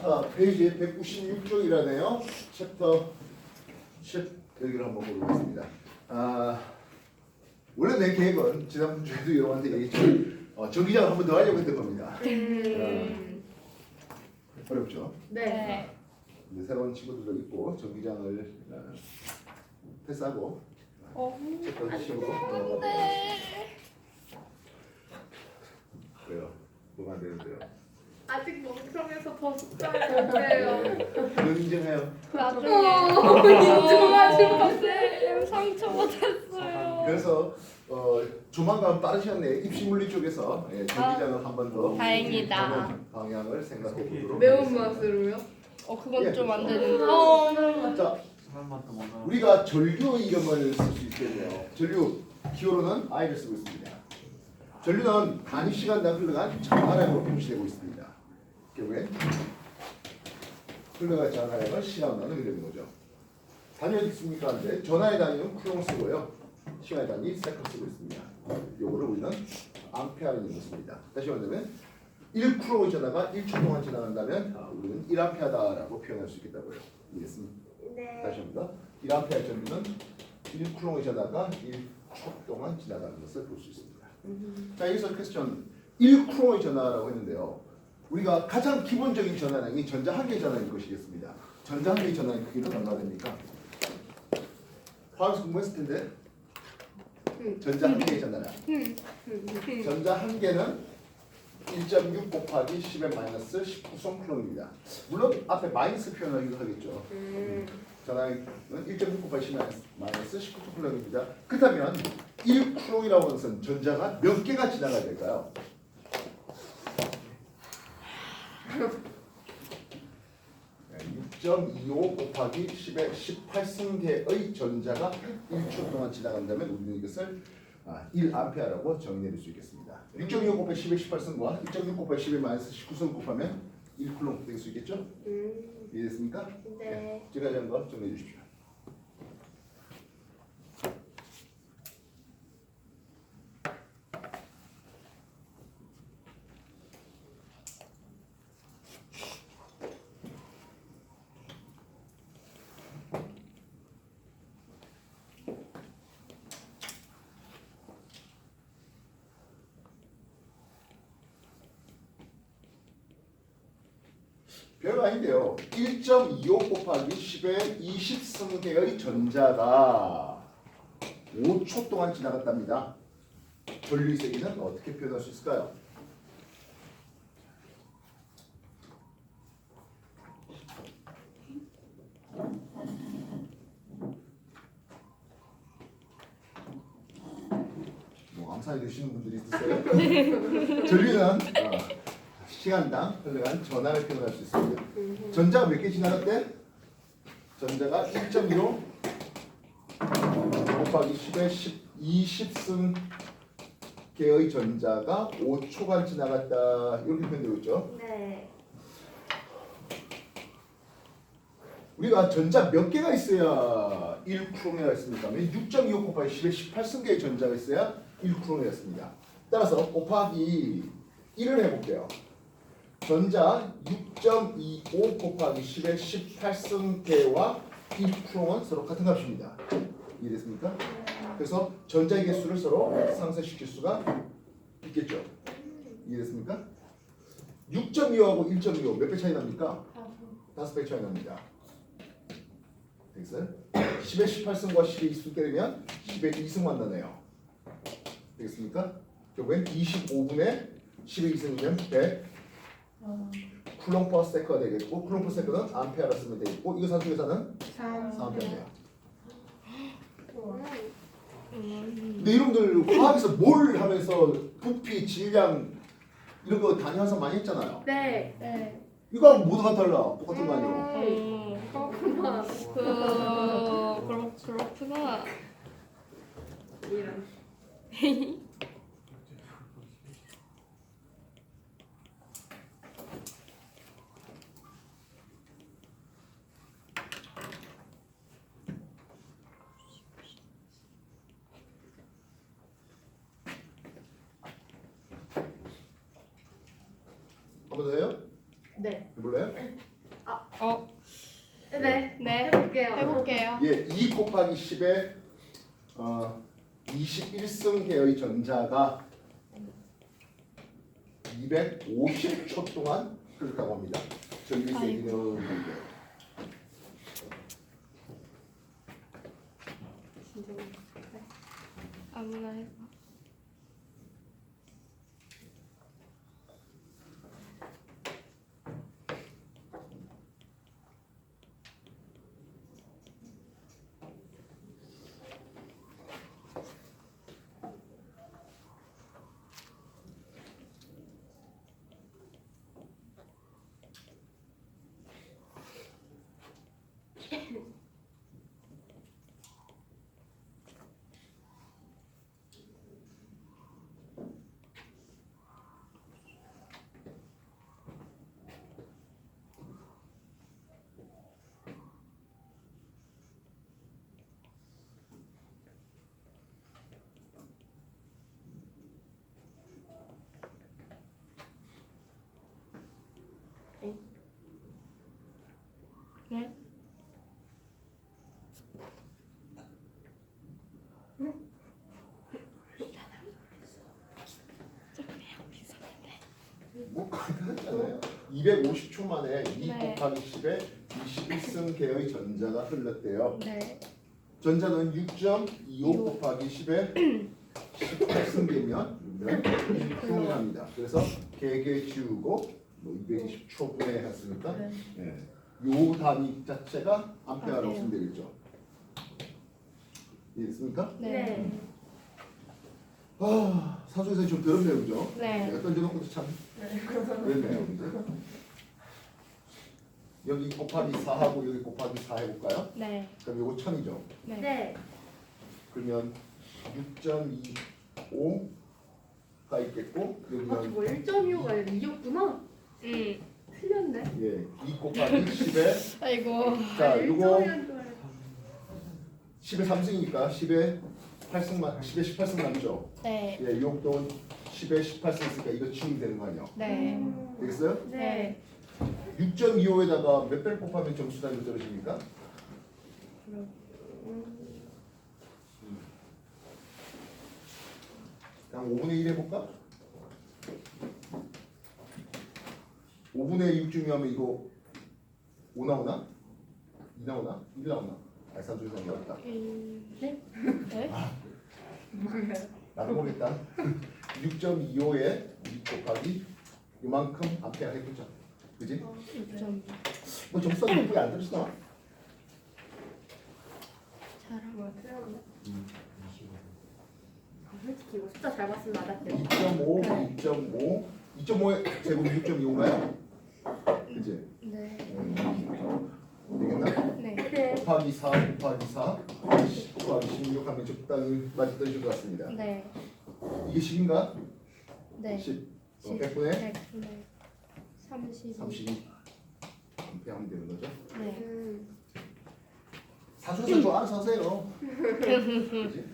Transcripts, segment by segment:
자, 페이지 196쪽이라네요. 챕터 10 여기를 한번 보겠습니다. 원래 내 계획은 지난번 주에도 여러분한테 얘기했지만 전기장을 한번 더 하려고 했던 겁니다. 어렵죠? 네. 근데 새로운 친구들도 있고 전기장을 패스하고 챕터 10으로 그래요. 뭐가 안 되는데요? 아직 멍청해서 더 숙제할 거예요. 이건 인정해요. 나중에 인정하지 마세요. 상처받았어요. 그래서 조만간 빠른 시간 내에 입시물리 쪽에서 전기장을 한 번 더 다행이다. 방향을 생각해 보도록 매운맛으로요? 그건 좀 안 되는데. 자, 우리가 전류 이름을 쓸 수 있겠네요. 전류 기호로는 I를 쓰고 있습니다. 전류는 단위 시간당 흘러간 전하량으로 표시되고 있습니다. 결국엔 흘러간 전하량을 시간으로 나누게 되는 거죠. 단위 어디 있습니까? 근데 전하의 단위는 쿨롱 쓰고요. 시간의 단위 세컨 쓰고 있습니다. 요거를 우리는 암페어라는 걸 씁니다. 다시 말하면 1쿨롱이 지나가 1초 동안 지나간다면 우리는 1암페어다라고 표현할 수 있겠다고요. 이해했습니까? 네. 다시 합니다. 1암페어 전류는 1쿨롱이 지나가 1초 동안 지나가는 것을 볼 수 있습니다. 자, 여기서 퀘스천 1쿨롱의 전하라고 했는데요. 우리가 가장 기본적인 전하량이 전자 한 개의 전하인 것이겠습니다. 전자 한 개의 전하의 크기는 얼마나 됩니까? 화학에서 공부했을 텐데 전자 한 개의 전하량. 전자 한 개는 1.6 곱하기 10의 마이너스 19송 쿨롱입니다. 물론 앞에 마이너스 표현하기도 하겠죠. 전하량은 1.6 곱하기 10의 마이너스 19송 쿨롱입니다. 그렇다면 1쿨롱이라고 하는 것은 전자가 몇 개가 지나가야 될까요? 네, 6.25 곱하기 10의 18승계의 전자가 1초 동안 지나간다면 우리는 이것을 1암페어라고 정의해낼 수 있겠습니다. 6.25 곱하기 10의 18승과 1.6 곱하기 10의 마이너스 19승 곱하면 1쿨롱 될 수 있겠죠? 이해됐습니까? 네. 지금까지 한 거 정리해 주십시오. 별거 아닌데요. 1.25 곱하기 10의 20승계의 전자가 5초 동안 지나갔답니다. 전류의 세기는 어떻게 표현할 수 있을까요? 뭐 암산이 되시는 분들이 있으세요? 전류는 시간당 흘러간 전하를 표현할 수 있습니다. 전자가 몇 개 지나갔대? 전자가 1.15 곱하기 10의 20승 개의 전자가 5초간 지나갔다. 이렇게 표현되고 있죠. 네. 우리가 전자 몇 개가 있어야 1쿨롱이가 있습니까? 6.25 곱하기 10의 18승 개의 전자가 있어야 1쿨롱이가 있습니다. 따라서 곱하기 1을 해볼게요. 전자 6.25 곱하기 10의 18승계와 1쿨롱은 서로 같은 값입니다. 이해됐습니까? 그래서 전자의 개수를 서로 상쇄시킬 수가 있겠죠. 이해됐습니까? 6.25하고 1.25 몇 배 차이 납니까? 5배 차이 납니다. 됐어요? 10의 18승과 10의 20승 때리면 10의 2승만 나네요. 되겠습니까? 결국엔 25분의 10의 2승이면 100 쿨롱 퍼 세커가 되겠고, 쿨롱 퍼 세커는 암페어라 쓰면 되겠고, 이거 산수계산은 3암페어네요. 근데 여러분들 화학에서 뭘 하면서 부피, 질량 이런 거 단위 환산 많이 했잖아요. 네. 네. 이거하고 모두가 달라. 똑같은 거 아니에요. 그렇구나. 그렇구나. 이런. 한번 더 해요? 네. 해볼래요? 네. 네. 해볼게요. 해볼게요. 예, 2 곱하기 10에 21승 계의 전자가 250초 동안 흐르다고 합니다. 전류 세기는 문제. 아무나 해봐. 네. 뭐 간단하잖아요. 250초 만에 2 네. 곱하기 10에 21승 계의 전자가 흘렀대요. 네. 전자는 6.25 곱하기 10에 18승 계면 1쿨럼입니다. 그래서 개개 지우고 뭐 220초분에 했으니까 네. 예. 요 단위 자체가 암페어라고 암페어. 쓰면 되겠죠. 이해됐습니까? 네. 아, 사주에서 좀 더럽네요, 그죠? 네. 내가 던져놓고도 참 그랬네요, 근데. 여기 곱하기 4하고 여기 곱하기 4 해볼까요? 네. 그럼 요거 1000이죠. 네. 네. 그러면 6.25가 있겠고 아, 여기는 저거 1.25가 아니라 2였구나. 틀렸네. 예, 2 곱하기 10에 아이고. 자, 요거 1.25인 줄 알았어. 10에 3승이니까 10에 8승만 10에 18승 남죠. 네. 예, 요것도 10에 18승 있으니까 이거 지우면 되는 거 아니에요? 네. 되겠어요? 네. 6.25에다가 몇 배를 곱하면 점수가 몇 떨어집니까? 그냥 5분의 1 해볼까? 5분의 6 중요하면 이거 5 나오나? 2 나오나? 1 나오나? 알산조리상 어렵다. 네. 네. 나도 모르겠다. 6.25에 2 곱하기 이만큼 암페어 해보자. 그지? 6점. 뭐 점수가 예쁘게 안 떨어지나? 잘하고. 뭐야, 틀렸네. 아, 솔직히 이거 숫자 잘 봤으면 맞았대. 2.5, 2.5, 2.5의 제곱이 6.25인가요? 그지? 네. 되겠나? 네. 네. 곱하기 4, 곱하기 4, 곱하기 16 하면 적당히 맞이 떨어질 것 같습니다. 네. 이게 10인가? 네. 10. 10. 100분의 네. 32. 32. 이렇게 하면 되는 거죠. 네. 사주에서 좀 알아서 하세요. 그지?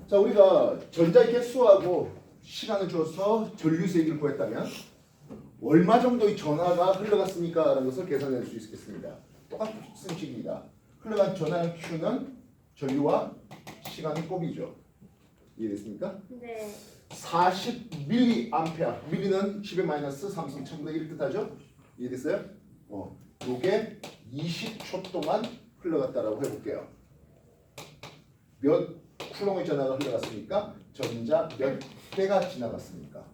자, 우리가 전자의 개수하고 시간을 줘서 전류 세기를 구했다면 얼마 정도의 전하가 흘러갔습니까? 라는 것을 계산할 수 있겠습니다. 똑같은 식입니다. 흘러간 전하의 Q는 전류와 시간의 곱이죠. 이해됐습니까? 네. 40mA, 밀리는 10의 마이너스 3승 1000분의 1 뜻하죠? 이해됐어요? 요게 20초 동안 흘러갔다라고 해볼게요. 몇 쿨롱의 전하가 흘러갔습니까? 전자 몇 개가 지나갔습니까?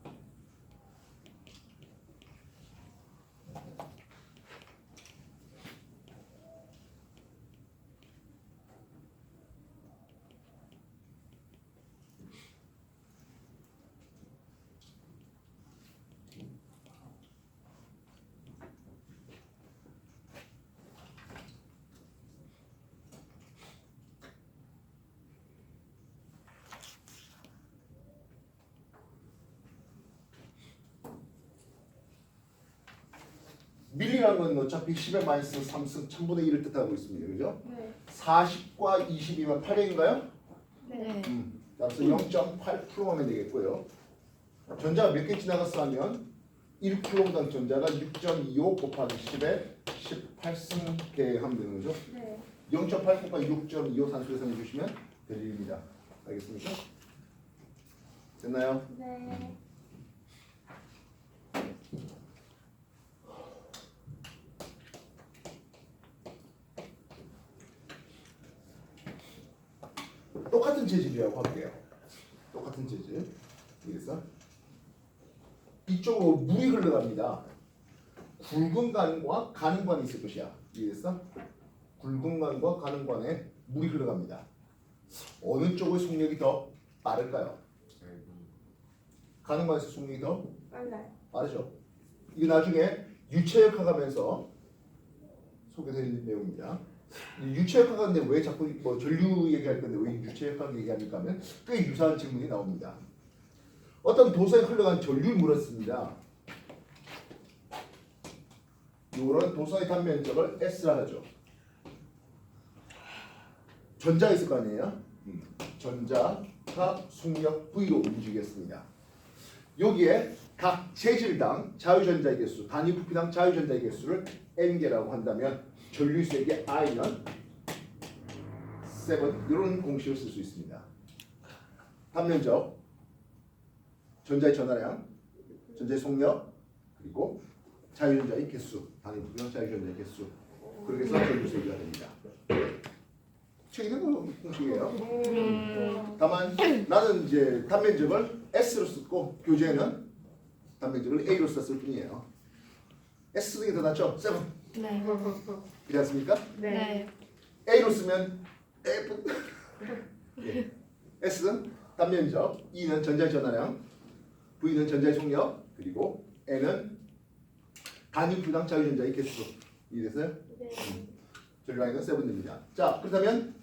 밀리라는 건 어차피 10의 마이너스 3승 1000분의 1을 뜻하고 있습니다. 그죠? 네. 40과 20이면 8행인가요? 네. 따라서 0.8 풀어가면 되겠고요. 전자가 몇 개 지나갔어 하면 1쿨롱당 전자가 6.25 곱하기 10에 18승계 하면 되는 거죠. 네. 0.8 곱하기 6.25 산수 계산해 주시면 될 일입니다. 알겠습니까? 됐나요? 네. 똑같은 재질이라고 할게요. 똑같은 재질. 여기서 이쪽으로 물이 흘러갑니다. 굵은 관과 가는 관이 있을 것이야. 이해했어? 굵은 관과 가는 관에 물이 흘러갑니다. 어느 쪽의 속력이 더 빠를까요? 가는 관에서 속력이 더 빨라요. 빠르죠. 이게 나중에 유체역학 하면서 소개되는 내용입니다. 이 유체역학 하는데 왜 자꾸 뭐 전류 얘기할 건데 왜 유체역학 얘기합니까 하면 꽤 유사한 질문이 나옵니다. 어떤 도서에 흘러간 전류를 물었습니다. 이거는 도서의 단면적을 S라 하죠. 전자가 있을 거 아니에요? 전자가 속력 V로 움직이겠습니다. 여기에 각 재질당 자유전자의 개수, 단위 부피당 자유전자의 개수를 N개라고 한다면 전류수에게 I는 7 이런 공식을 쓸 수 있습니다. 단면적, 전자의 전하량, 전자의 속력, 그리고 자유전자의 개수, 단위 부피당 자유전자의 개수. 그렇게 해서 전류수에게가 됩니다. 책에는 공식이에요. 다만 나는 이제 단면적을 S로 썼고 교재에는 단면적을 A로 썼을 뿐이에요. S 쓰는 게 더 낫죠? 7. 네. 그렇지 않습니까? 네. A로 쓰면 F. 예. S는 단면적, E는 전자의 전하량, V는 전자의 속력, 그리고 N은 단위 부당 자유전자의 개수. 이해됐어요? 네. 전류량은 7입니다. 자, 그렇다면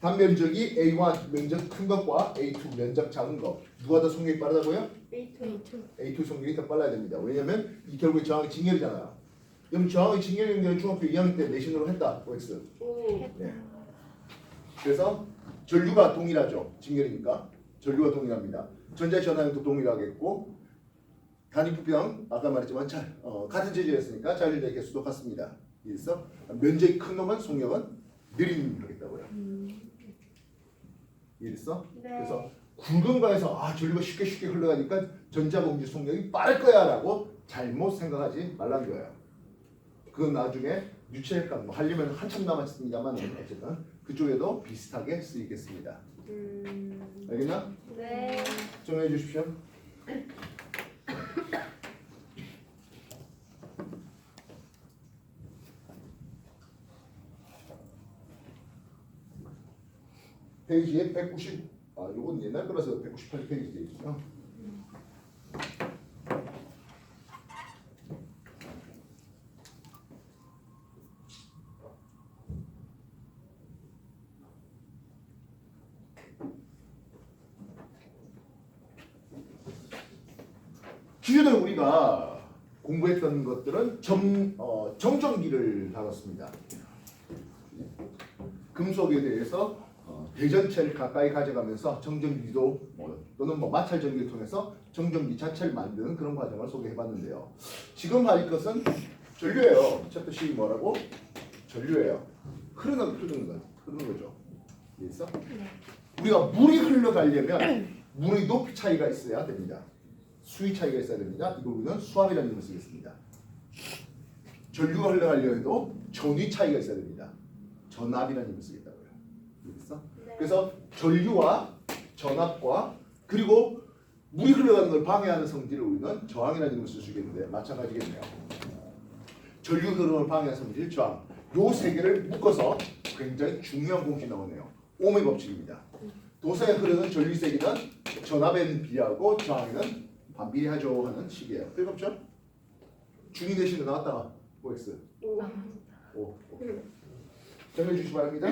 단면적이 A1 면적 큰 것과 A2 면적 작은 것 누가 더 속력이 빠르다고요? A2. A2 속력이 더 빨라야 됩니다. 왜냐하면 이 결국에 저항이 직렬이잖아요. 그럼 저항이 직렬이면 중학교 2학년 때 내신으로 했다. OX. 오. 네. 그래서 전류가 동일하죠. 직렬이니까 전류가 동일합니다. 전자의 전하량도 동일하겠고 단위 부피랑 아까 말했지만 같은 재질이었으니까 자율전자의 개수도 같습니다. 그래서 면적이 큰 놈은 속력은 느린 거겠다고요. 이해됐어? 네. 그래서 굵은 거에서 전류가 쉽게 흘러가니까 전자가 움직 속력이 빠를 거야라고 잘못 생각하지 말라는 거예요. 그건 나중에 유체역학 하려면 한참 남았습니다만 어쨌든 그쪽에도 비슷하게 쓰이겠습니다. 알겠나? 네. 정리해 주십시오. 페이지에 190, 이건 옛날 거라서 198페이지 되어 있죠. 기존에 우리가 공부했던 것들은 정전기를 다뤘습니다. 금속에 대해서 대전체를 가까이 가져가면서 정전기도 또는 마찰 전기를 통해서 정전기 자체를 만드는 그런 과정을 소개해봤는데요. 지금 할 것은 전류예요. 첫 뜻이 뭐라고? 전류예요. 흐르는 거죠. 이해했어? 네. 우리가 물이 흘러가려면 물의 높이 차이가 있어야 됩니다. 수위 차이가 있어야 됩니다. 이걸 우리는 수압이라는 이름을 쓰겠습니다. 전류가 흘러가려 해도 전위 차이가 있어야 됩니다. 전압이라는 이름을 쓰겠다고요. 알겠어? 네. 그래서 전류와 전압과 그리고 물이 흘러가는 걸 방해하는 성질을 우리는 저항이라는 이름을 쓸 수 있겠는데 마찬가지겠네요. 전류 흐름을 방해하는 성질, 저항. 요 세 개를 묶어서 굉장히 중요한 공식이 나오네요. 오음의 법칙입니다. 도서에 흐르는 전류 세기는 전압에는 비례하고 저항에는 반비례하죠 하는 식이에요. 뜨겁죠? 중위 대신에 나왔다가 OX. 오. 오. 정리해 주시기 바랍니다.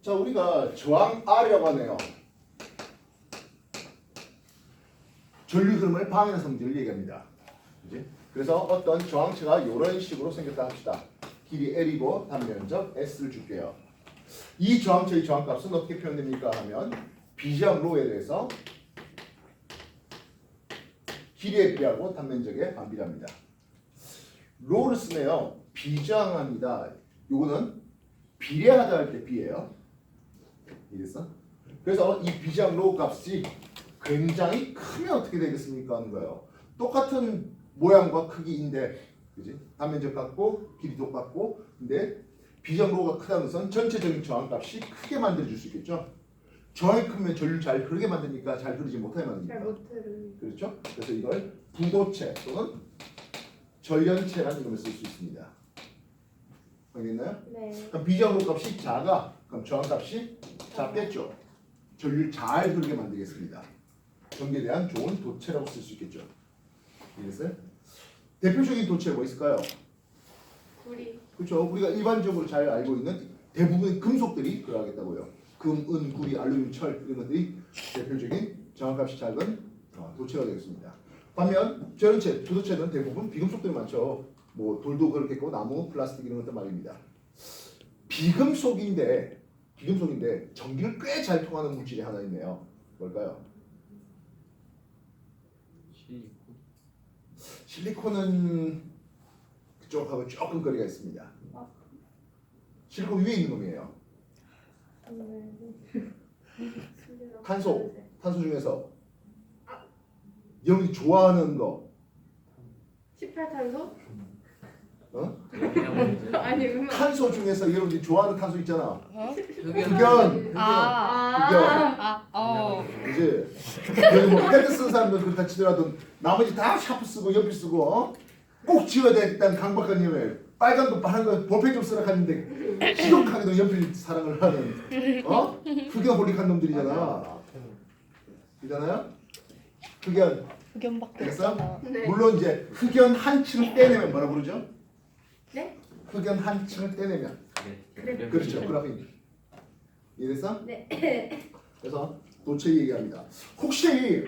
자, 우리가 저항 R이라고 하네요. 전류 흐름을 방해하는 성질을 얘기합니다. 그지? 그래서 어떤 저항체가 이런 식으로 생겼다 합시다. 길이 L이고 단면적 S를 줄게요. 이 저항체의 저항값은 어떻게 표현됩니까 하면 비저항 로에 대해서 길이에 비하고 단면적에 반비례합니다. 로를 쓰네요. 비저항합니다. 요거는 비례하다 할 때 비예요. 이랬어? 그래서 이 비저항 로 값이 굉장히 크면 어떻게 되겠습니까 하는 거예요. 똑같은 모양과 크기인데, 그지? 단면적 같고 길이 똑같고, 근데 비저항 로가 크다는 것은 전체적인 저항값이 크게 만들어줄 수 있겠죠. 저항이 크면 전류 잘 흐르게 만드니까 잘 흐르지 못하게 만듭니다. 잘 못해를. 그렇죠? 그래서 이걸 부도체 또는 전련체라는 이름을 쓸 수 있습니다. 알겠나요? 네. 그럼 비저항 로 값이 작아. 그럼 저항값이 작겠죠. 전류를 잘 흐르게 만들겠습니다. 전기에 대한 좋은 도체라고 쓸 수 있겠죠. 이해됐어요? 대표적인 도체 뭐 있을까요? 구리. 그렇죠. 우리가 일반적으로 잘 알고 있는 대부분의 금속들이 그러하겠다고요. 금, 은, 구리, 알루미늄, 철 이런 것들이 대표적인 저항값이 작은 도체가 되겠습니다. 반면 전체 부도체는 대부분 비금속들이 많죠. 뭐 돌도 그렇겠고 나무, 플라스틱 이런 것들 말입니다. 비금속인데 전기를 꽤 잘 통하는 물질이 하나 있네요. 뭘까요? 실리콘은 그쪽하고 조금 거리가 있습니다. 실리콘 위에 있는 놈이에요. 탄소 중에서 여러분이 좋아하는 거 18탄소? 어? 아니 음악. 탄소 중에서 여러분이 좋아하는 탄소 있잖아. 흑연. 이제 여기 뭐 패드 쓰는 사람들 그렇다 치더라도 나머지 다 샤프 쓰고 연필 쓰고 꼭 지워야 되겠다는 강박관념에 빨간 거 파란 거 볼펜 좀 쓰라 하는데 지독하게도 연필 사랑을 하는 흑연 홀릭한 놈들이잖아. 이잖아요? 의견밖에 됐어? 없잖아. 네. 물론 이제 흑연 한 층을 떼내면 뭐라 부르죠? 네? 흑연 한 층을 떼내면 그래. 그렇죠. 그라핀. 이해됐어? 네. 그래서 도체 얘기합니다. 혹시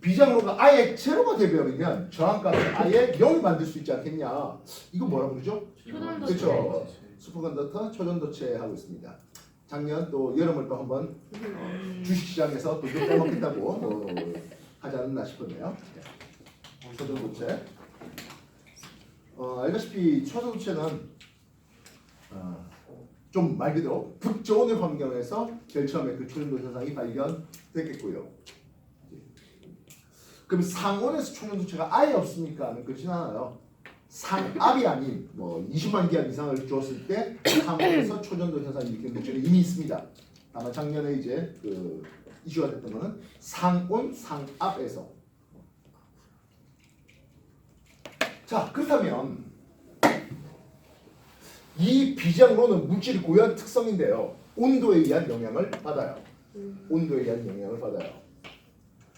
비장로가 아예 제로가 되버리면 저항값을 아예 0을 만들 수 있지 않겠냐? 이거 뭐라 부르죠? 초전도체. 그렇죠. 슈퍼컨덕터 초전도체 하고 있습니다. 작년 또 여름을 또 한번 주식시장에서 또 좀 빼먹겠다고 하지 않았나 싶었네요. 초전도체. 알다시피 초전도체는 좀 말 그대로 극저온의 환경에서 제일 처음에 그 초전도 현상이 발견됐겠고요. 그럼 상온에서 초전도체가 아예 없습니까? 하면 그렇진 않아요. 상압이 아닌 뭐 20만 기압 이상을 줬을 때 상온에서 초전도 현상이 일으키는 도체는 이미 있습니다. 다만 작년에 이제 그 이슈가 됐던 거는 상온, 상압에서. 자, 그렇다면 이 비장로는 물질이 고유한 특성인데요. 온도에 의한 영향을 받아요. 온도에 의한 영향을 받아요.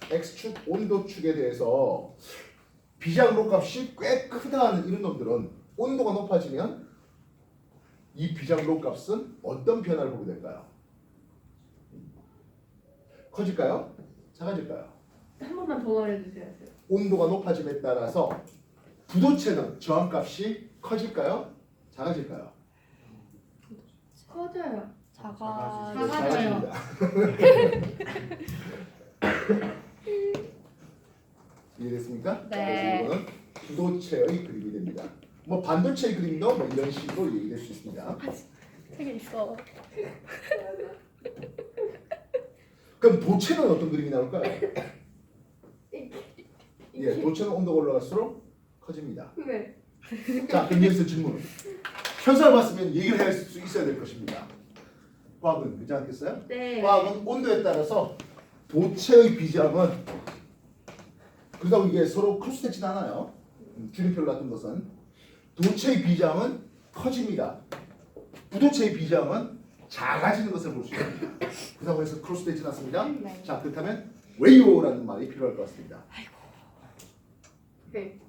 X축, 온도축에 대해서 비장로 값이 꽤 크다는 이런 놈들은 온도가 높아지면 이 비장로 값은 어떤 변화를 보게 될까요? 커질까요? 작아질까요? 한 번만 더 말해주세요. 온도가 높아짐에 따라서 부도체는 저항값이 커질까요? 작아질까요? 커져요. 작아져요. 작아집니다. 이해됐습니까? 네. 그래서 이거는 부도체의 그림이 됩니다. 뭐 반도체의 그림도 뭐 이런 식으로 얘기될 수 있습니다. 되게 있어. 그럼 도체는 어떤 그림이 나올까요? 예, 도체는 온도가 올라갈수록 커집니다. 네. 자, 그럼 여기서 질문. 현상을 봤으면 얘기를 할 수 있어야 될 것입니다. 과학은 그렇지 않겠어요? 네. 과학은 온도에 따라서 도체의 비장은 그렇다고 이게 서로 크로스되진 않아요. 줄임표 같은 것은 도체의 비장은 커집니다. 부도체의 비장은 작아지는 것을 볼 수 있습니다. 그렇다고 해서 크로스되진 않습니다. 네. 자, 그렇다면 왜요라는 말이 필요할 것 같습니다. 네.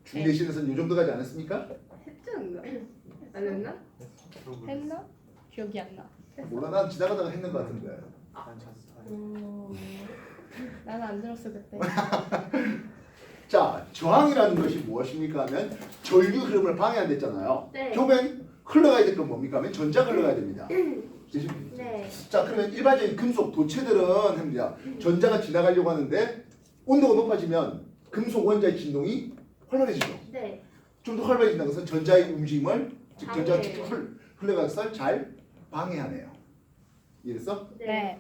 중대신에서는 이 정도 가지 않았습니까? 했죠, 안 했나? 했나? 기억이 안 나. 몰라, 난 지나가다가 했는 것 같은데. 난 잤어. 나는 안 들었어 그때. 자, 저항이라는 것이 무엇입니까 하면 전류 흐름을 방해한댔잖아요. 네. 결국엔 흘러가야 될 건 뭡니까 하면 전자가 흘러가야 됩니다. 네. 자, 그러면 일반적인 금속 도체들은 합니다. 전자가 지나가려고 하는데 온도가 높아지면 금속 원자의 진동이 활발해지죠. 네. 좀 더 활발해진다는 것은 전자의 움직임을 즉 전자가 방해해요. 흘러가는 것을 잘 방해하네요. 이해됐어? 네.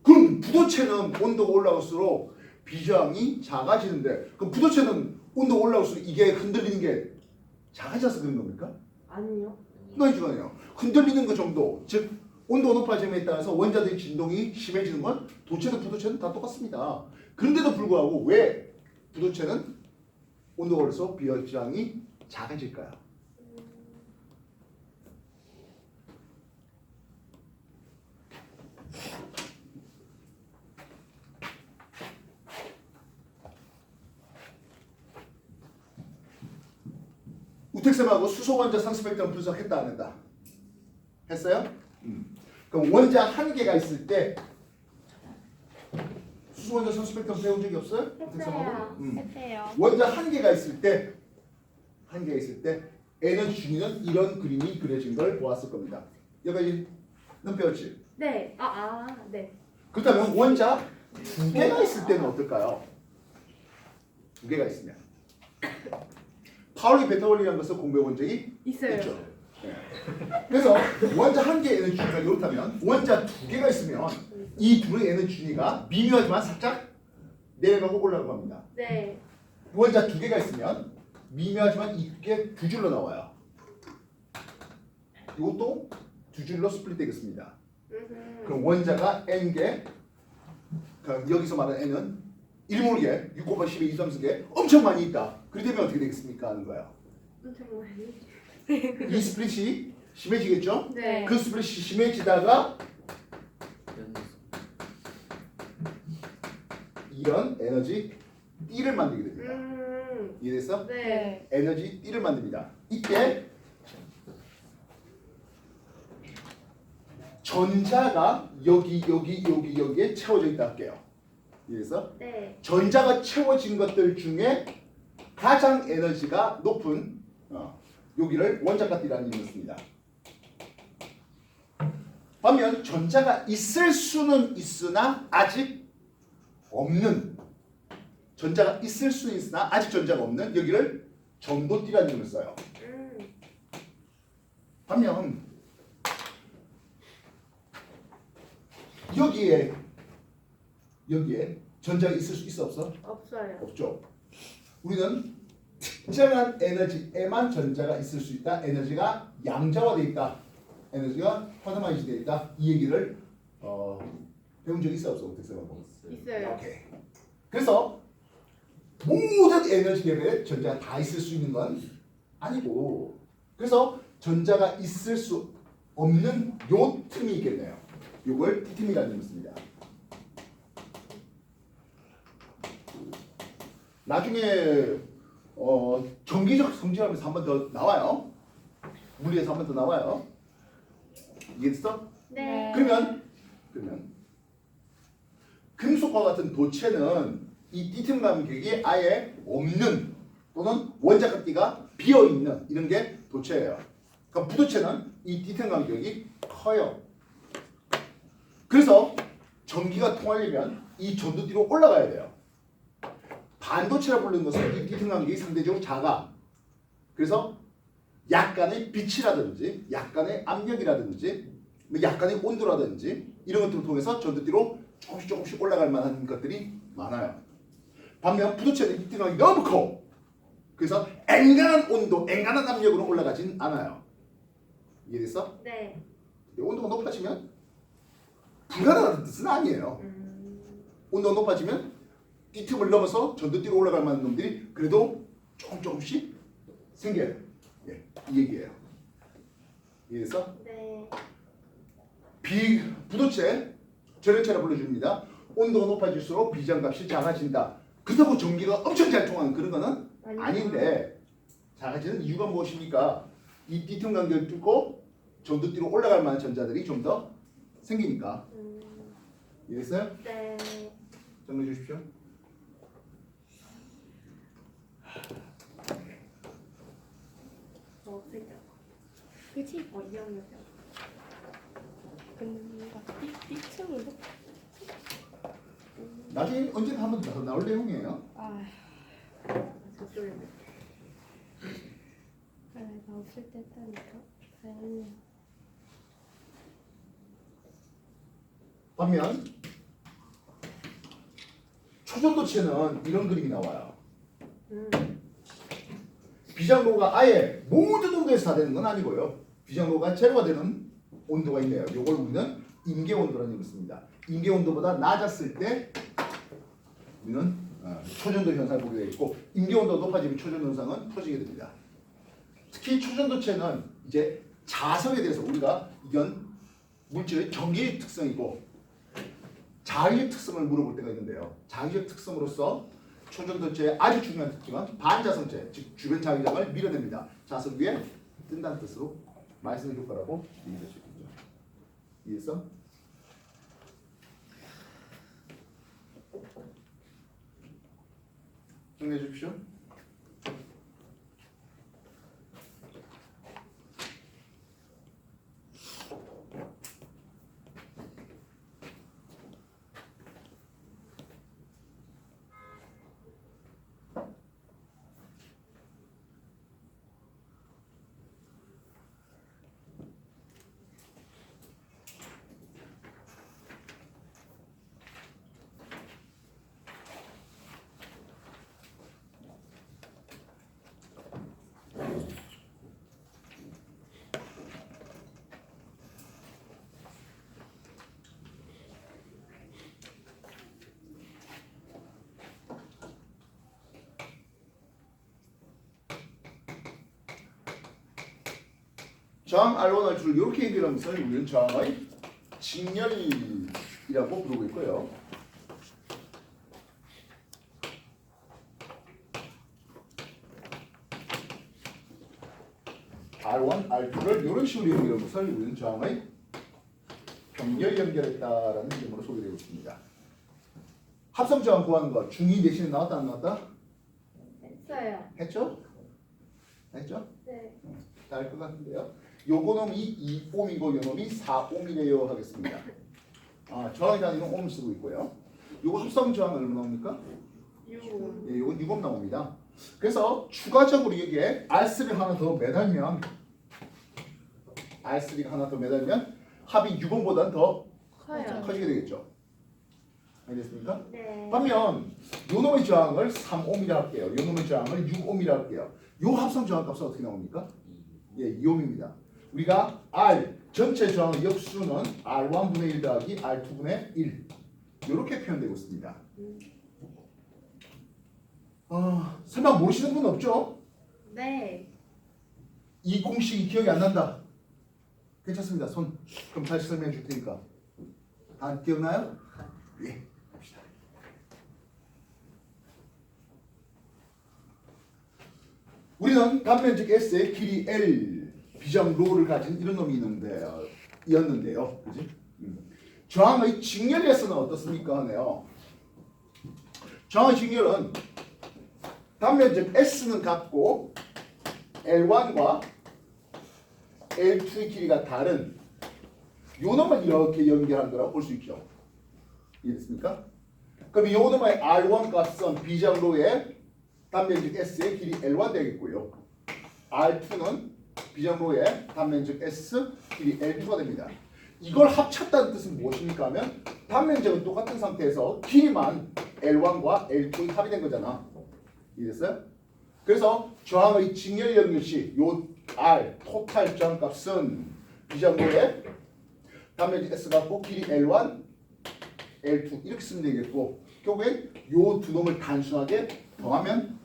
그럼 부도체는 온도가 올라갈수록 비저항이 작아지는데 그럼 부도체는 온도가 올라갈수록 이게 흔들리는 게 작아져서 그런 겁니까? 아니요. 아니죠. 흔들리는 것 정도, 즉 온도가 높아짐에 따라서 원자들의 진동이 심해지는 건 도체든 부도체는 다 똑같습니다. 그런데도 불구하고 왜 부도체는 온도가 올라서 비저항이 작아질까요? 우택쌤하고 수소 원자 상스펙트럼 분석했다 안 했다? 했어요? 그럼 원자 한 개가 있을 때 수소 원자 상스펙트럼 배운 적이 없어요? 우택쌤하고? 했대요. 원자 한 개가 있을 때 에너지 준위는 이런 그림이 그려진 걸 보았을 겁니다. 여기까지는 배웠지? 네. 네. 그렇다면 원자 두 개가 있을 때는 어떨까요? 두 개가 있으면 파울리 베타원리라는 것을 공부해 본 적이 있어요. 있죠. 네. 그래서 원자 한 개의 에너지 준위가 이렇다면 원자 두 개가 있으면 이 둘의 에너지 준위가 미묘하지만 살짝 내려가고 올라가고 합니다. 네. 원자 두 개가 있으면 미묘하지만 이게 두 줄로 나와요. 이것도 두 줄로 스플릿 되겠습니다. 그럼 원자가 n개, 그럼 여기서 말하는 n은 1 모르게 6 곱하기 10의 2, 3승계 엄청 많이 있다. 그렇게 되면 어떻게 되겠습니까? 하는 거예요. 엄청 많이. 이 스플릿이 심해지겠죠? 네. 그 스플릿이 심해지다가 이런 에너지 E를 만들게 됩니다. 이해됐어? 네. 에너지 E를 만듭니다. 이때 전자가 여기에 채워져 있다 할게요. 이해됐어? 네. 전자가 채워진 것들 중에 가장 에너지가 높은 여기를 원자가 D라는 이름을 씁니다. 반면 전자가 있을 수는 있으나 아직 없는 전자가 있을 수는 있으나 아직 전자가 없는 여기를 점도 D라는 이름을 써요. 반면 여기에 전자가 있을 수 있어 없어? 없어요. 없죠. 우리는 특정한 에너지에만 전자가 있을 수 있다. 에너지가 양자화되어 있다. 에너지가 쿼ант마이즈되어 있다. 이 얘기를 배운 적이 있어 없어? 우택쌤하고? 있어요. 오케이. 그래서 모든 에너지 레벨에 전자가 다 있을 수 있는 건 아니고 그래서 전자가 있을 수 없는 요 틈이 있겠네요. 요걸 D틈이라는 이름을 씁니다. 나중에 정기적 성질하면서 한 번 더 나와요. 물리에서 한 번 더 나와요. 이해됐어? 네. 그러면 금속과 같은 도체는 이 D틈 간격이 아예 없는 또는 원자가 D가 비어 있는 이런 게 도체예요. 그럼 부도체는 이 D틈 간격이 커요. 그래서 전기가 통하려면 이 전도 D로 올라가야 돼요. 반도체라 부르는 것은 이 D틈 간격이 상대적으로 작아. 그래서 약간의 빛이라든지 약간의 압력이라든지 약간의 온도라든지 이런 것들을 통해서 전도 D로 조금씩 올라갈 만한 것들이 많아요. 반면 부도체는 이 D틈 간격이 너무 커. 그래서 엔간한 온도, 엔간한 압력으로 올라가진 않아요. 이해됐어? 네. 온도가 높아지면 불가능하다는 뜻은 아니에요. 온도가 높아지면 이 틈을 넘어서 전도띠로 올라갈 만한 놈들이 그래도 조금씩 생겨요. 예, 이 얘기예요. 이해됐어? 네. 부도체 전해체라 불러줍니다. 온도가 높아질수록 비장값이 작아진다. 그렇다고 전기가 엄청 잘 통하는 그런 거는 아닌데 작아지는 이유가 무엇입니까? 이 D틈 간격을 뚫고 전도띠로 올라갈 만한 전자들이 좀 더 생기니까. 이해했어요? 네. 정리해 주십시오. 어색해. 그치? 2학년 때. 근데 뭔가 삐층으로? 나중에 언제나 한번 더 나올 내용이에요. 아, 저쪽에 그래 나 없을 때 했다니까. 다행이야. 반면 초전도체는 이런 그림이 나와요. 비장로가 아예 모든 온도에서 다 되는 건 아니고요. 비장로가 제로가 되는 온도가 있네요. 이걸 우리는 임계 온도라는 얘기를 씁니다. 임계 온도보다 낮았을 때 우리는 초전도 현상을 보게 되어 있고, 임계 온도가 높아지면 초전도 현상은 터지게 됩니다. 특히 초전도체는 이제 자석에 대해서 우리가 이건 물질의 전기의 특성이고 자기의 특성을 물어볼 때가 있는데요. 자기의 특성으로서 초전도체의 아주 중요한 특징은 반자성체, 즉 주변 자기장을 밀어냅니다. 자석 위에 뜬다는 뜻으로 말씀의 효과라고 얘기할 수 있겠죠. 이해했어? 정리해 주십시오. 저항 R1, R2를 이렇게 얘기하면서 우리는 저항의 직렬이라고 부르고 있고요. R1, R2를 이런 식으로 연결하면서 우리는 저항의 병렬 연결했다라는 이름으로 소개되고 있습니다. 합성 저항 구하는 거 중2 내신에 나왔다 안 나왔다? 했어요. 했죠? 했죠? 네. 잘 것 같은데요. 요거 놈이 2옴이고 요 놈이 4옴이래요 하겠습니다. 저항의 단위는 옴 쓰고 있고요. 요거 합성 저항 얼마 나옵니까? 6. 예, 요건 6옴 나옵니다. 그래서 추가적으로 여기에 R3를 하나 더 매달면 R3가 하나 더 매달면 합이 6옴보다는 더 커요. 커지게 되겠죠. 알겠습니까? 네. 반면 요 놈의 저항을 3옴이라 할게요. 요 놈의 저항을 6옴이라 할게요. 요 합성 저항 값은 어떻게 나옵니까? 예, 2옴입니다. 우리가 R 전체 저항의 역수는 R1분의 1 더하기 R2분의 1 이렇게 표현되고 있습니다. 설마 모르시는 분 없죠? 네. 이 공식이 기억이 안 난다. 괜찮습니다. 손 그럼 다시 설명해 줄 테니까. 다 기억나요? 예. 봅시다. 우리는 단면적 S의 길이 L 비정 로를 가진 이런 놈이 였는데요. 그지? 저항의 직렬에서는 어떻습니까? 하네요. 저항의 직렬은 단면적 S는 같고 L1과 L2의 길이가 다른 요 놈을 이렇게 연결한 거라고 볼 수 있죠. 이해됐습니까? 그럼 요 놈의 R1 값은 비정로의 단면적 S의 길이 L1 되겠고요. R2는 비정로의 단면적 S 길이 L2가 됩니다. 이걸 합쳤다는 뜻은 무엇입니까 하면 단면적은 똑같은 상태에서 길이만 L1과 L2의 합이 된 거잖아. 이해됐어요? 그래서 저항의 직렬 연결시 요 R 토탈 저항 값은 비정로의 단면적 S 갖고 길이 L1, L2 이렇게 쓰면 되겠고 결국엔 요 두 놈을 단순하게 더하면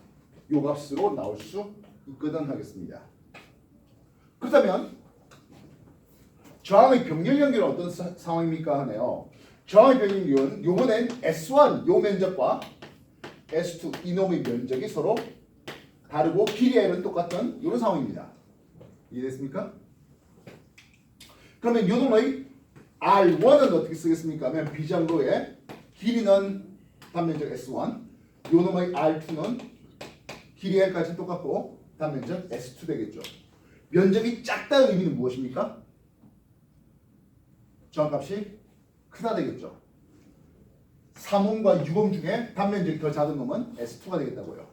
요 값으로 나올 수 있거든 하겠습니다. 그렇다면 저항의 병렬 연결은 어떤 상황입니까 하네요. 저항의 병렬 연결은 요번엔 S1 요 면적과 S2 이놈의 면적이 서로 다르고 길이 L은 똑같은 이런 상황입니다. 이해됐습니까? 그러면 요 놈의 R1은 어떻게 쓰겠습니까? 하면 비장로의 길이는 단면적 S1, 요 놈의 R2는 길이 L까지 똑같고 단면적 S2 되겠죠. 면적이 작다의 의미는 무엇입니까? 저항값이 크다 되겠죠. 3옴과 6옴 중에 단면적이 더 작은 놈은 S2가 되겠다고요.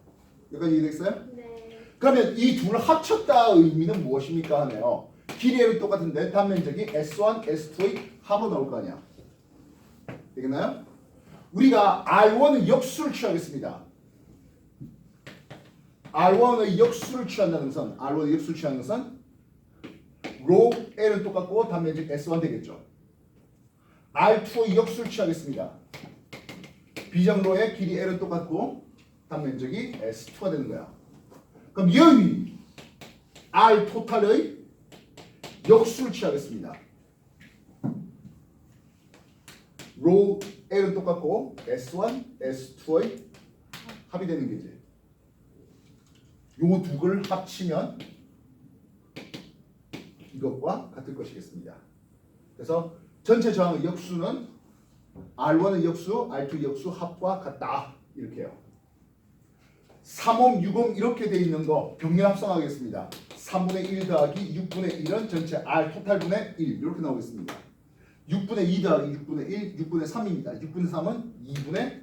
여기까지 이해됐어요? 네. 그러면 이 둘을 합쳤다의 의미는 무엇입니까? 하네요. 길이는 똑같은데 단면적이 S1, S2의 합으로 나올 거 아니야. 되겠나요? 우리가 R1의 역수를 취하겠습니다. R1의 역수를 취한다는 것은 R1의 역수를 취하는 것은 로 L은 똑같고 단면적 S1 되겠죠. R2의 역수를 취하겠습니다. 비정로의 길이 L은 똑같고 단면적이 S2가 되는 거야. 그럼 여기 R 토탈의 역수를 취하겠습니다. 로 L은 똑같고 S1, S2의 합이 되는 게지. 요 두 개를 합치면 이것과 같을 것이겠습니다. 그래서 전체 저항의 역수는 R1의 역수, R2의 역수 합과 같다. 이렇게 해요. 3옴, 6옴 이렇게 돼 있는 거 병렬 합성하겠습니다. 3분의 1 더하기 6분의 1은 전체 R 토탈분의 1 이렇게 나오겠습니다. 6분의 2 더하기 6분의 1, 6분의 3입니다. 6분의 3은 2분의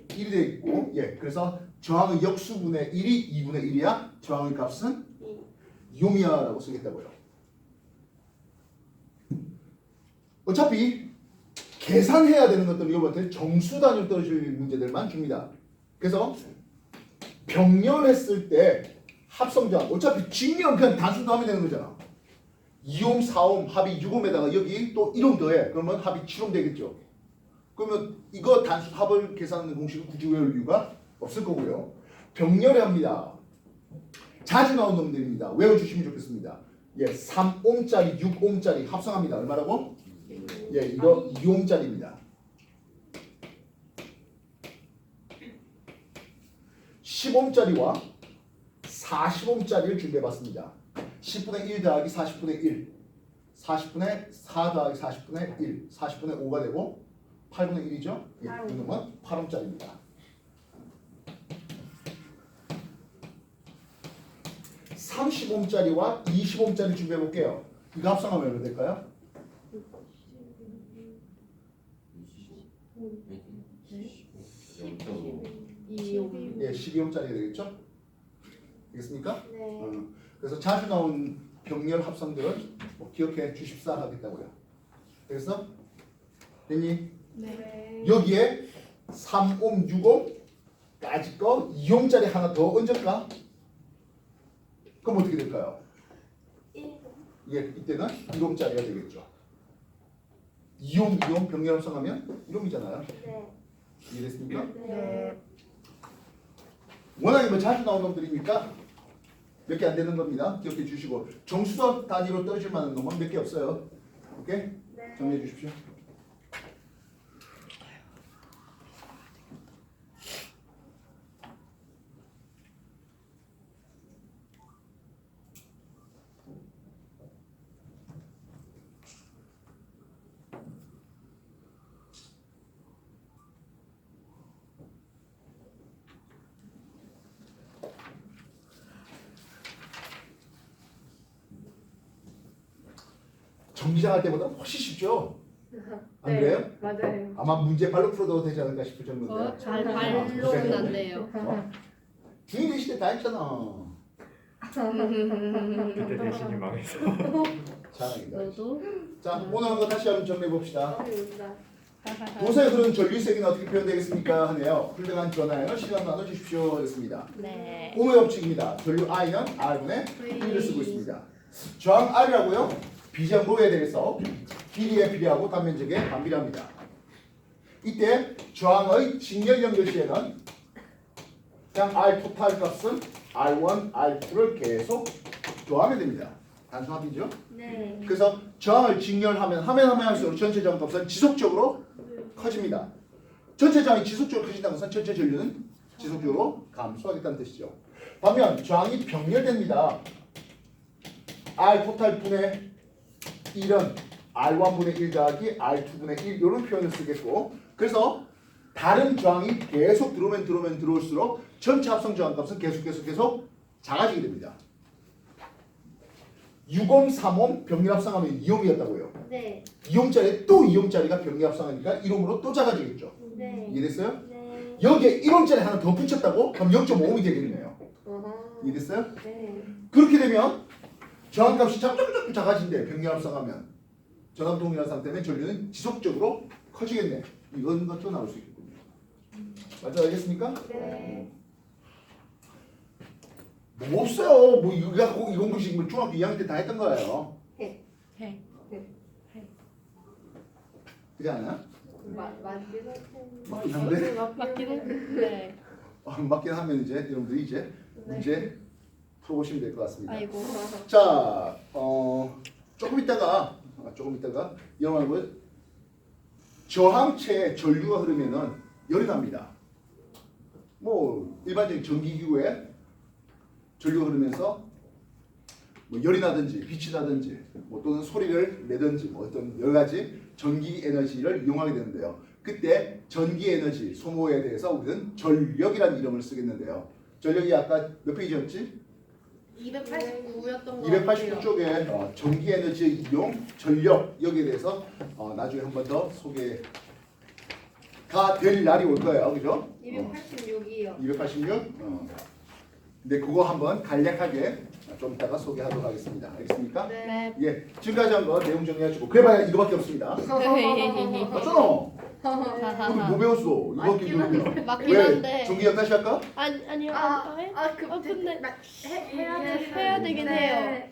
1이 되겠고, 예, 그래서 저항의 역수분의 1이 2분의 1이야. 저항의 값은 2옴이야라고 쓰겠다고요. 어차피 계산해야 되는 것들은 여러분한테 정수 단위로 떨어질 문제들만 줍니다. 그래서 병렬했을 때 합성저항, 어차피 직렬은 그냥 단수 더하면 되는 거잖아. 2옴, 4옴, 합이 6옴에다가 여기 또 1옴 더해. 그러면 합이 7옴 되겠죠. 그러면 이거 단수 합을 계산하는 공식을 굳이 외울 이유가 없을 거고요. 병렬해 합니다. 자주 나온 놈들입니다. 외워주시면 좋겠습니다. 예, 3옴짜리, 6옴짜리 합성합니다. 얼마라고? 예, 이거 2옴짜리입니다. 10옴짜리와 40옴짜리를 준비해봤습니다. 10분의 1 더하기 40분의 1, 40분의 4 더하기 40분의 1, 40분의 5가 되고 8분의 1이죠? 예, 이놈은 8옴짜리입니다. 30옴짜리와 20옴짜리 준비해볼게요. 이거 합성하면 얼마 될까요? 2옴. 예, 12옴짜리가 되겠죠? 되겠습니까? 네. 그래서 자주 나온 병렬 합성들은 뭐 기억해 주십사 하겠다고요. 그래서 됐니? 네. 여기에 3옴, 6옴까지 거 2옴짜리 하나 더 얹을까? 그럼 어떻게 될까요? 1. 예, 이때는 1옴짜리가 되겠죠. 2옴, 2옴 병렬 합성하면 1옴이잖아요. 네. 이해됐습니까? 네. 워낙에 뭐 자주 나온 놈들이니까 몇 개 안 되는 겁니다. 기억해 주시고 정수도 단위로 떨어질 만한 놈은 몇 개 없어요. 오케이? 네. 정리해 주십시오. 정기장 할 때보다 훨씬 쉽죠? 안 그래요? 맞아요. 아마 문제 발로 풀어도 되지 않을까 싶을 정도인데. 발로는 안 돼요. 중이 되실 때 다 했잖아. 그때 대신이 망해서. 잘하니까. 너도? 자, 오늘 한 거 다시 한번 정리해 봅시다. 어려운다. 도서의 흐름 전류색은 어떻게 표현되겠습니까? 하네요. 훌륭한 전화에는 시간 나눠주십시오. 했습니다. 네. 오의 법칙입니다. 전류 I는 R분의 V를 쓰고 있습니다. 저항 R이라고요. 비정로에 대해서 길이에 비례하고 단면적에 반비례합니다. 이때 저항의 직렬 연결 시에는 그냥 R 토탈 값은 R1, R2를 계속 더하면 됩니다. 단순합이죠. 네. 그래서 저항을 직렬하면 하면 할수록 전체 저항 값은 지속적으로 커집니다. 전체 저항이 지속적으로 커진다는 것은 전체 전류는 지속적으로 감소하겠다는 뜻이죠. 반면 저항이 병렬됩니다. R 토탈 분의 1은 R1분의 1 더하기 R2분의 1 이런 표현을 쓰겠고 그래서 다른 저항이 계속 들어오면 들어올수록 전체 합성 저항값은 계속 작아지게 됩니다. 6옴, 3옴 병렬 합성하면 2옴이었다고요. 네. 2옴짜리 또 2옴짜리가 병렬 합성하니까 1옴으로 또 작아지겠죠. 네. 이해됐어요? 네. 여기에 1옴짜리 하나 더 붙였다고? 그럼 0.5옴이 되겠네요. 이해됐어요? 네. 그렇게 되면 저항값이 점점 작아진대. 병렬 합성하면 전압 동일한 상태면 전류는 지속적으로 커지겠네. 이런 것도 나올 수 있겠군요. 맞아 알겠습니까? 네. 뭐 없어요. 뭐 이거 갖고 이 공식 뭐 중학교 2학년 때 다 했던 거예요. 해. 그렇지 않아요? 맞긴 맞긴 한데 맞긴 해. 네. 맞긴 하면 이제 여러분들이 이제 네. 문제 풀어보시면 될 것 같습니다. 아이고. 자, 조금 있다가 여러분 저항체에 전류가 흐르면은 열이 납니다. 뭐 일반적인 전기기구에 전류가 흐르면서 뭐 열이 나든지 빛이 나든지 뭐 또는 소리를 내든지 뭐 어떤 여러 가지 전기 에너지를 이용하게 되는데요. 그때 전기 에너지 소모에 대해서 우리는 전력이라는 이름을 쓰겠는데요. 전력이 아까 몇 페이지였지? 289였던 거 289쪽에 전기 에너지 이용 전력 여기에 대해서 나중에 한 번 더 소개가 될 날이 올 거예요. 그죠? 286이요. 286. 근데 그거 한번 간략하게 좀 이따가 소개하도록 하겠습니다. 알겠습니까? 네. 예, 지금까지 한 거 내용 정리해주고 그래봐야 이거밖에 없습니다. 맞잖아. 우리 뭐 배웠어? 이거밖에 배우면 맞긴 왜? 한데. 전기력 다시 할까? 아니요. 근데 해야 되긴 네. 해요.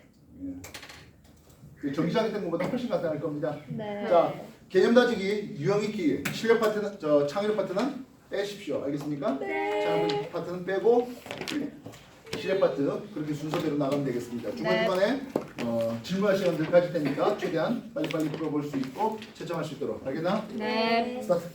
그 전기장 했던 것보다 훨씬 간단할 겁니다. 네. 자, 개념 다지기, 유형 익히기, 실력 파트는 창의력 파트는 빼십시오. 알겠습니까? 네. 창의력 파트는 빼고 실력 파트 그렇게 순서대로 나가면 되겠습니다. 중간중간에 질문할 시간들 가질 테니까 최대한 빨리빨리 풀어볼 수 있고 채점할 수 있도록 알겠나? 네. 스타트.